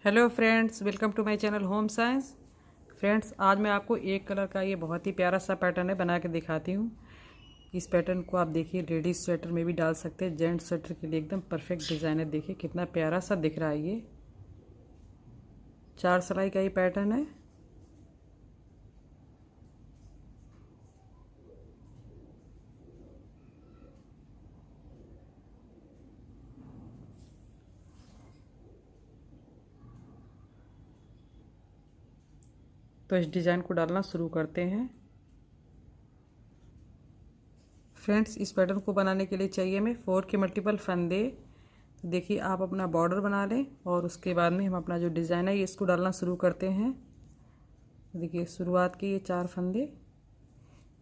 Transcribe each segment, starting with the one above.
Hello friends, welcome to my channel home science. Friends, आज मैं आपको एक कलर का ये बहुत ही प्यारा सा पैटर्न है बना के दिखाती हूँ। इस पैटर्न को आप देखिए लेडीज स्वेटर में भी डाल सकते हैं, जेंट्स स्वेटर के लिए एकदम परफेक्ट डिज़ाइन है। देखिए कितना प्यारा सा दिख रहा है। ये 4 सिलाई का ये पैटर्न है। तो इस डिज़ाइन को डालना शुरू करते हैं। फ्रेंड्स, इस पैटर्न को बनाने के लिए चाहिए हमें 4 के मल्टीपल फंदे। तो देखिए आप अपना बॉर्डर बना लें और उसके बाद में हम अपना जो डिज़ाइन है ये इसको डालना शुरू करते हैं। देखिए शुरुआत के ये 4 फंदे,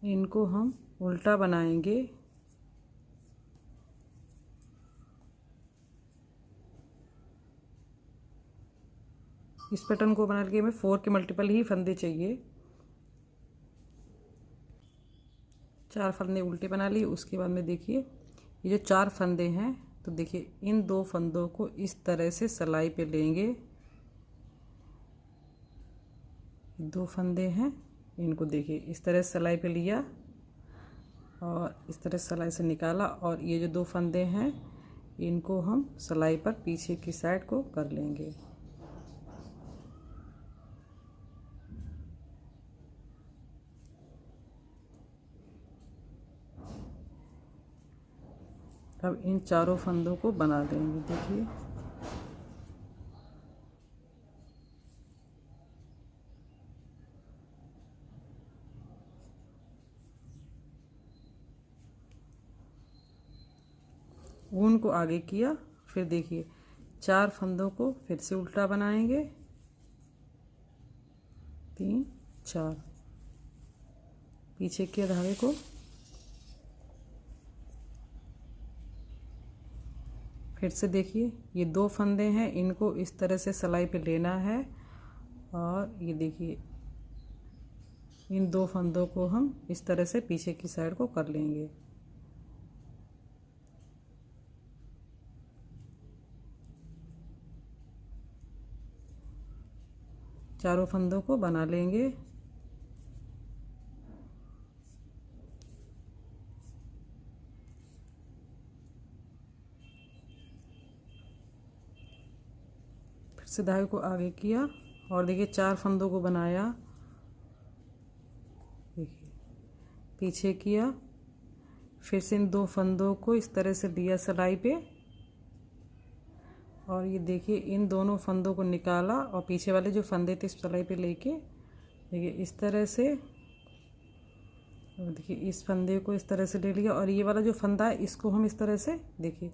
इनको हम उल्टा बनाएंगे। इस पैटर्न को बनाने के लिए हमें 4 के मल्टीपल ही फंदे चाहिए। 4 फंदे उल्टे बना लिए। उसके बाद में देखिए ये जो 4 फंदे हैं, तो देखिए इन 2 फंदों को इस तरह से सिलाई पे लेंगे। 2 फंदे हैं, इनको देखिए इस तरह से सिलाई पे लिया और इस तरह सिलाई से निकाला। और ये जो 2 फंदे हैं इनको हम सिलाई पर पीछे की साइड को कर लेंगे। अब इन चारों फंदों को बना देंगे। देखिए ऊन को आगे किया, फिर देखिए 4 फंदों को फिर से उल्टा बनाएंगे। 3 4 पीछे के धागे को, फिर से देखिए ये 2 फंदे हैं, इनको इस तरह से सिलाई पे लेना है। और ये देखिए इन 2 फंदों को हम इस तरह से पीछे की साइड को कर लेंगे। चारों फंदों को बना लेंगे। फिर से धागे को आगे किया और देखिए 4 फंदों को बनाया। देखिए पीछे किया, फिर से इन 2 फंदों को इस तरह से लिया सिलाई पे। और ये देखिए इन दोनों फंदों को निकाला और पीछे वाले जो फंदे थे सिलाई पे लेके देखिए इस तरह से। और देखिए इस फंदे को इस तरह से ले लिया और ये वाला जो फंदा है इसको हम इस तरह से देखिए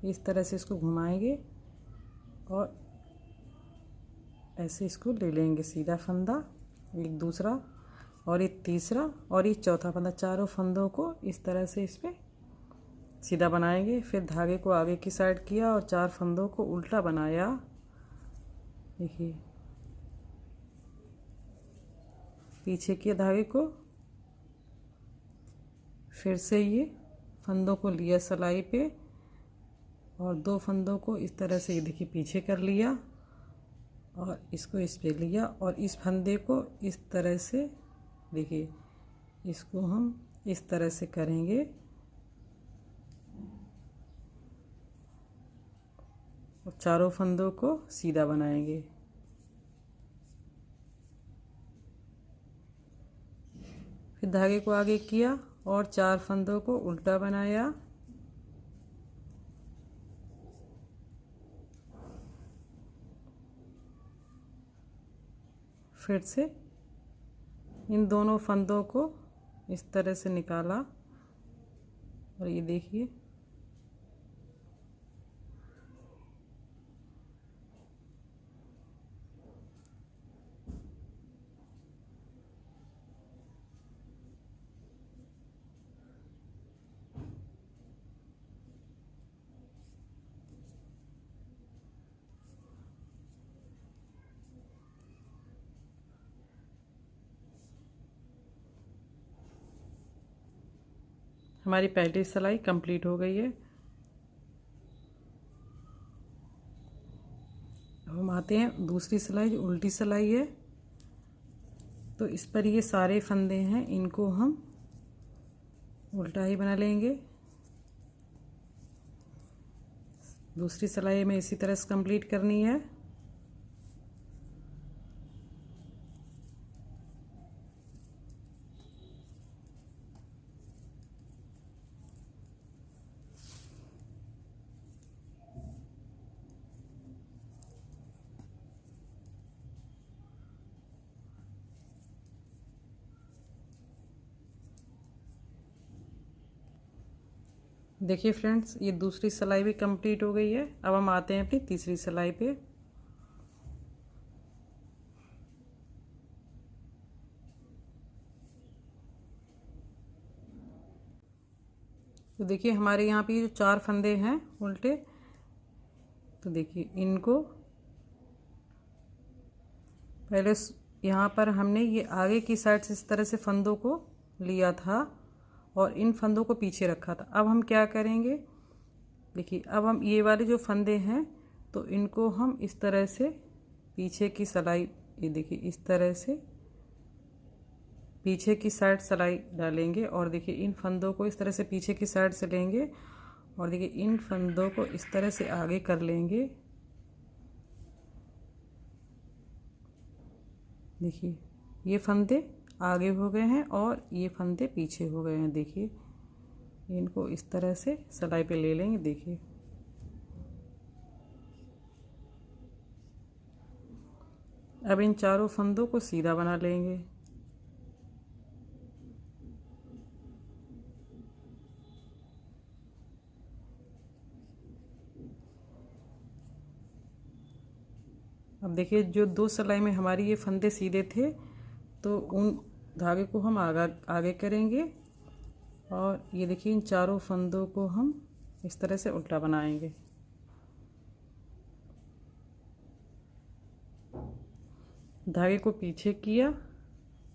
इस तरह से इसको घुमाएंगे और ऐसे इसको ले लेंगे। सीधा फंदा, एक दूसरा और एक तीसरा और ये चौथा फंदा, चारों फंदों को इस तरह से इस पर सीधा बनाएंगे। फिर धागे को आगे की साइड किया और 4 फंदों को उल्टा बनाया। देखिए पीछे किया धागे को, फिर से ये फंदों को लिया सिलाई पे और 2 फंदों को इस तरह से ये देखिए पीछे कर लिया और इसको इस पे लिया और इस फंदे को इस तरह से देखिए इसको हम इस तरह से करेंगे और चारों फंदों को सीधा बनाएंगे। फिर धागे को आगे किया और 4 फंदों को उल्टा बनाया। फिर से इन दोनों फंदों को इस तरह से निकाला और ये देखिए हमारी पहली सिलाई कंप्लीट हो गई है। अब हम आते हैं दूसरी सिलाई जो उल्टी सिलाई है। तो इस पर ये सारे फंदे हैं, इनको हम उल्टा ही बना लेंगे। दूसरी सिलाई में इसी तरह से कंप्लीट करनी है। देखिए फ्रेंड्स, ये दूसरी सिलाई भी कंप्लीट हो गई है। अब हम आते हैं अपनी तीसरी सिलाई पे। तो देखिए हमारे यहाँ पे जो 4 फंदे हैं उल्टे, तो देखिए इनको पहले यहाँ पर हमने ये आगे की साइड से इस तरह से फंदों को लिया था और इन फंदों को पीछे रखा था। अब हम क्या करेंगे, देखिए अब हम ये वाले जो फंदे हैं तो इनको हम इस तरह से पीछे की सिलाई, ये देखिए इस तरह से पीछे की साइड सिलाई डालेंगे और देखिए इन फंदों को इस तरह से पीछे की साइड से लेंगे और देखिए इन फंदों को इस तरह से आगे कर लेंगे। देखिए ये फंदे आगे हो गए हैं और ये फंदे पीछे हो गए हैं। देखिए इनको इस तरह से सिलाई पे ले लेंगे। देखिए अब इन चारों फंदों को सीधा बना लेंगे। अब देखिए जो 2 सिलाई में हमारी ये फंदे सीधे थे तो उन धागे को हम आगे करेंगे और ये देखिए इन चारों फंदों को हम इस तरह से उल्टा बनाएंगे। धागे को पीछे किया।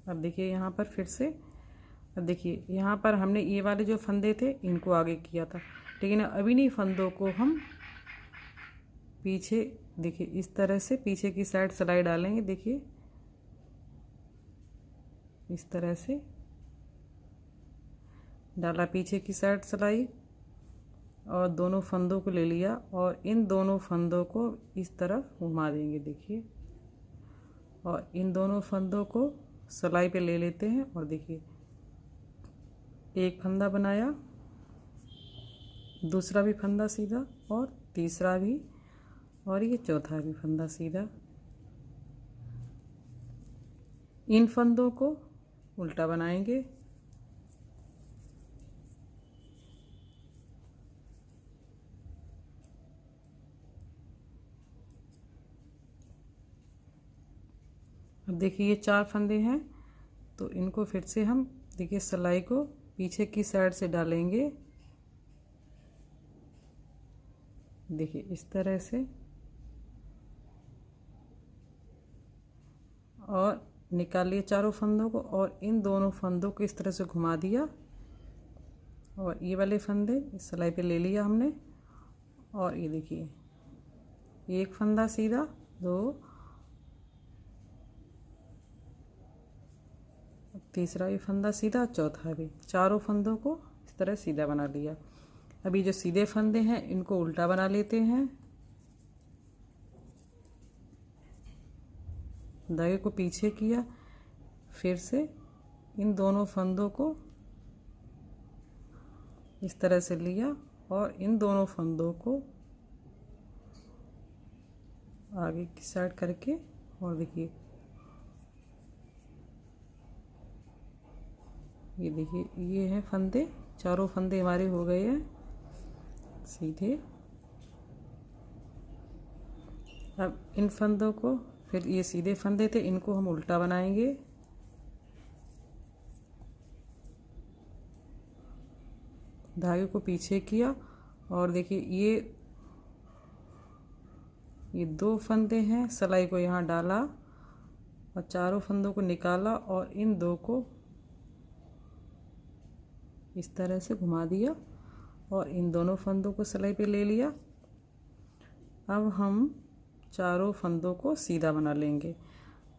अब देखिए यहाँ पर फिर से, अब देखिए यहाँ पर हमने ये वाले जो फंदे थे इनको आगे किया था, लेकिन अब इन्हीं फंदों को हम पीछे, देखिए इस तरह से पीछे की साइड सिलाई डालेंगे। देखिए इस तरह से डाला पीछे की साइड सिलाई और दोनों फंदों को ले लिया और इन दोनों फंदों को इस तरफ घुमा देंगे। देखिए और इन दोनों फंदों को सिलाई पे ले लेते हैं और देखिए एक फंदा बनाया, दूसरा भी फंदा सीधा और तीसरा भी और ये चौथा भी फंदा सीधा। इन फंदों को उल्टा बनाएंगे। अब देखिए ये 4 फंदे हैं तो इनको फिर से हम देखिए सिलाई को पीछे की साइड से डालेंगे। देखिए इस तरह से और निकाल लिए चारों फंदों को और इन दोनों फंदों को इस तरह से घुमा दिया और ये वाले फंदे इस सिलाई पे ले लिया हमने और ये देखिए एक फंदा सीधा, 2, तीसरा भी फंदा सीधा, चौथा भी, चारों फंदों को इस तरह सीधा बना लिया। अभी जो सीधे फंदे हैं इनको उल्टा बना लेते हैं। धागे को पीछे किया, फिर से इन दोनों फंदों को इस तरह से लिया और इन दोनों फंदों को आगे की साइड करके और देखिए ये देखिए ये हैं फंदे, चारों फंदे हमारे हो गए हैं सीधे। अब इन फंदों को फिर ये सीधे फंदे थे इनको हम उल्टा बनाएंगे। धागे को पीछे किया और देखिए ये 2 फंदे हैं, सिलाई को यहाँ डाला और चारों फंदों को निकाला और इन 2 को इस तरह से घुमा दिया और इन दोनों फंदों को सिलाई पे ले लिया। अब हम चारों फंदों को सीधा बना लेंगे।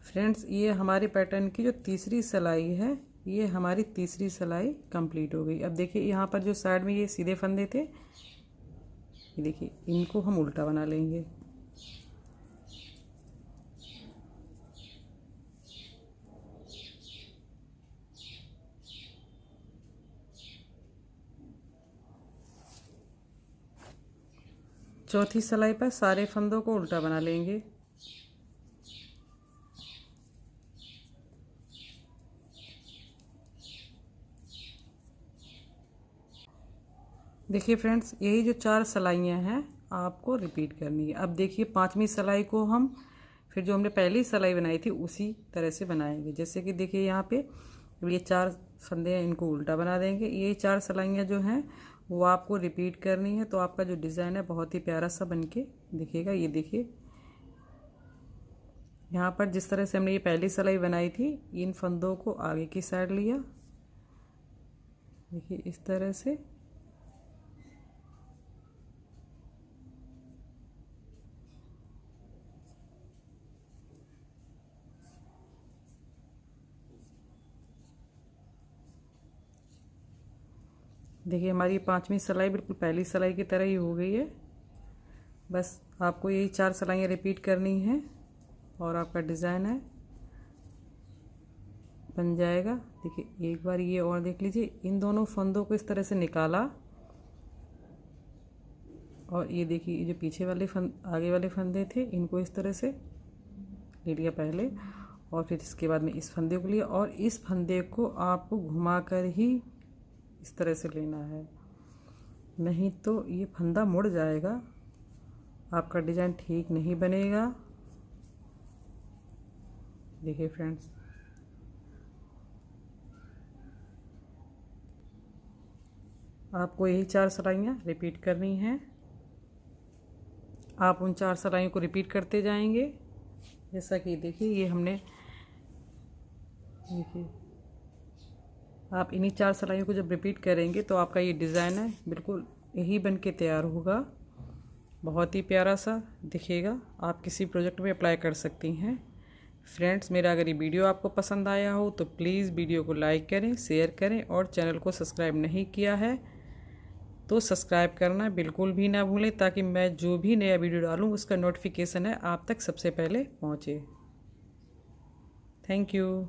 फ्रेंड्स, ये हमारे पैटर्न की जो तीसरी सिलाई है, ये हमारी तीसरी सिलाई कंप्लीट हो गई। अब देखिए यहाँ पर जो साइड में ये सीधे फंदे थे, ये देखिए इनको हम उल्टा बना लेंगे। चौथी सिलाई पर सारे फंदों को उल्टा बना लेंगे। देखिए फ्रेंड्स, यही जो 4 सिलाइयाँ हैं आपको रिपीट करनी है। अब देखिए 5वीं सिलाई को हम फिर जो हमने पहली सिलाई बनाई थी उसी तरह से बनाएंगे। जैसे कि देखिए यहाँ पे ये 4 फंदे हैं, इनको उल्टा बना देंगे। ये 4 सिलाइयाँ जो हैं वो आपको रिपीट करनी है, तो आपका जो डिज़ाइन है बहुत ही प्यारा सा बनके दिखेगा। ये देखिए यहाँ पर जिस तरह से हमने ये पहली सिलाई बनाई थी, इन फंदों को आगे की साइड लिया, देखिए इस तरह से। देखिए हमारी 5वीं सिलाई बिल्कुल पहली सिलाई की तरह ही हो गई है। बस आपको यही 4 सिलाइयाँ रिपीट करनी है और आपका डिज़ाइन है बन जाएगा। देखिए एक बार ये और देख लीजिए, इन दोनों फंदों को इस तरह से निकाला और ये देखिए जो पीछे वाले आगे वाले फंदे थे इनको इस तरह से ले लिया पहले, और फिर इसके बाद में इस फंदे को लिया और इस फंदे को आपको घुमा कर ही इस तरह से लेना है, नहीं तो ये फंदा मुड़ जाएगा, आपका डिज़ाइन ठीक नहीं बनेगा। देखिए फ्रेंड्स, आपको यही 4 सिलाइयाँ रिपीट करनी हैं। आप उन 4 सिलाइयों को रिपीट करते जाएंगे। जैसा कि देखिए ये हमने, देखिए आप इन्हीं 4 सिलाइयों को जब रिपीट करेंगे तो आपका ये डिज़ाइन है बिल्कुल यही बन के तैयार होगा, बहुत ही प्यारा सा दिखेगा। आप किसी प्रोजेक्ट में अप्लाई कर सकती हैं। फ्रेंड्स, मेरा अगर ये वीडियो आपको पसंद आया हो तो प्लीज़ वीडियो को लाइक करें, शेयर करें और चैनल को सब्सक्राइब नहीं किया है तो सब्सक्राइब करना बिल्कुल भी ना भूलें, ताकि मैं जो भी नया वीडियो डालूँ उसका नोटिफिकेशन है आप तक सबसे पहले पहुँचे। Thank you.